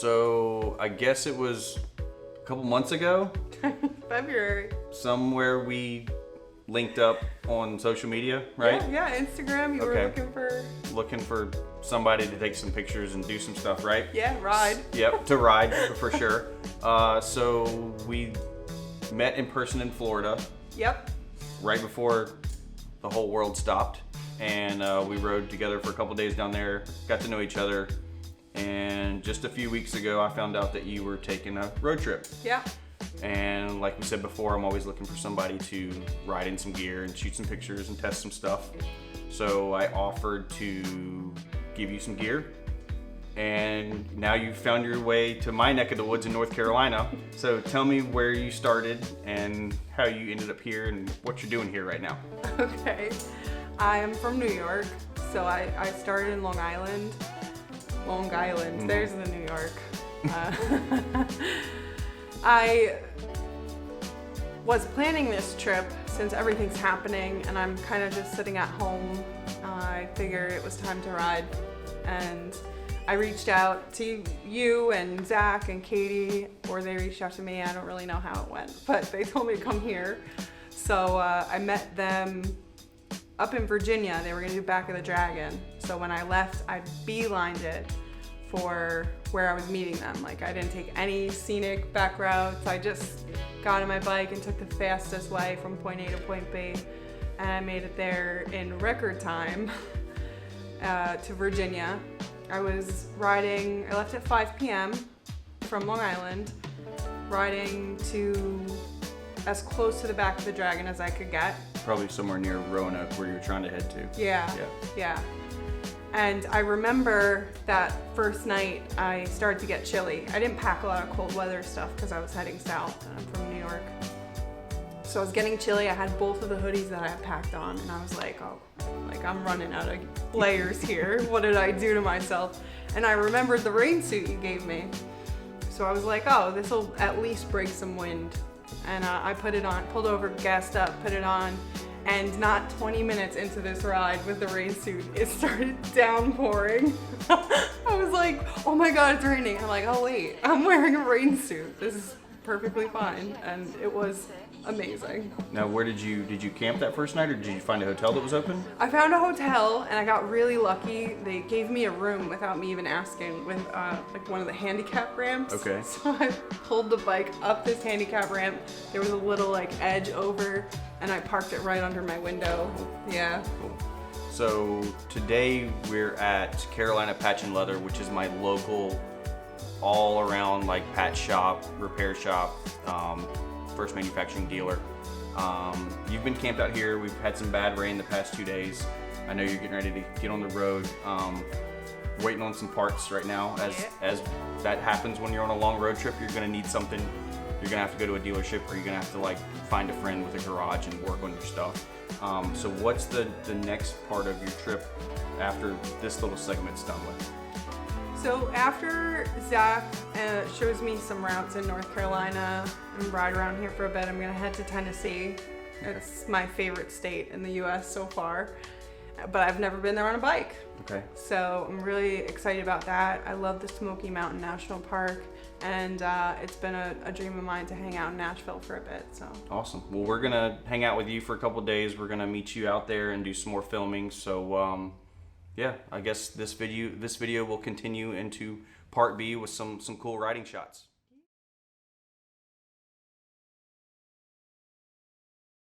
So I guess it was a couple months ago. February. Somewhere we linked up on social media, right? Yeah, Instagram. You were looking for somebody to take some pictures and do some stuff, right? Yeah, ride. Yep, to ride for sure. So we met in person in Florida. Yep. Right before the whole world stopped, and we rode together for a couple days down there, got to know each other, and just a few weeks ago I found out that you were taking a road trip. Yeah. And like we said before, I'm always looking for somebody to ride in some gear and shoot some pictures and test some stuff. So I offered to give you some gear, and now you've found your way to my neck of the woods in North Carolina. So tell me where you started and how you ended up here and what you're doing here right now. Okay. I am from New York, so I started in Long Island. Long Island, there's the New York. I was planning this trip since everything's happening and I'm kind of just sitting at home. I figured it was time to ride, and I reached out to you and Zach and Katie, or they reached out to me. I don't really know how it went, but they told me to come here. So I met them up in Virginia. They were gonna do Back of the Dragon. So when I left, I beelined it for where I was meeting them. Like, I didn't take any scenic back routes. I just got on my bike and took the fastest way from point A to point B. And I made it there in record time to Virginia. I was riding, I left at 5 p.m. from Long Island, riding to as close to the Back of the Dragon as I could get. Probably somewhere near Roanoke where you're trying to head to. Yeah. And I remember that first night I started to get chilly. I didn't pack a lot of cold weather stuff because I was heading south and I'm from New York. So I was getting chilly. I had both of the hoodies that I had packed on, and I was like, oh, like I'm running out of layers here. What did I do to myself? And I remembered the rain suit you gave me. So I was like, oh, this will at least break some wind. And I put it on, pulled over, gassed up, put it on. And not 20 minutes into this ride with the rain suit, it started downpouring. I was like, oh my God, it's raining. I'm like, oh wait, I'm wearing a rain suit. This is perfectly fine. And it was amazing. Now, where did you camp that first night, or did you find a hotel that was open? I found a hotel and I got really lucky. They gave me a room without me even asking with like one of the handicap ramps. Okay. So I pulled the bike up this handicap ramp. There was a little like edge over, and I parked it right under my window. Yeah. Cool. So today we're at Carolina Patch and Leather, which is my local all around like patch shop, repair shop, first manufacturing dealer. You've been camped out here. We've had some bad rain the past 2 days. I know you're getting ready to get on the road. Waiting on some parts right now. As that happens when you're on a long road trip, you're gonna need something. You're gonna have to go to a dealership, or you're gonna have to like find a friend with a garage and work on your stuff. So what's the next part of your trip after this little segment's done with? So after Zach shows me some routes in North Carolina and ride around here for a bit, I'm gonna head to Tennessee. It's my favorite state in the US so far, but I've never been there on a bike. Okay. So I'm really excited about that. I love the Smoky Mountain National Park, and it's been a dream of mine to hang out in Nashville for a bit. So awesome. Well, we're gonna hang out with you for a couple days. We're gonna meet you out there and do some more filming. So yeah, I guess this video will continue into part B with some cool riding shots.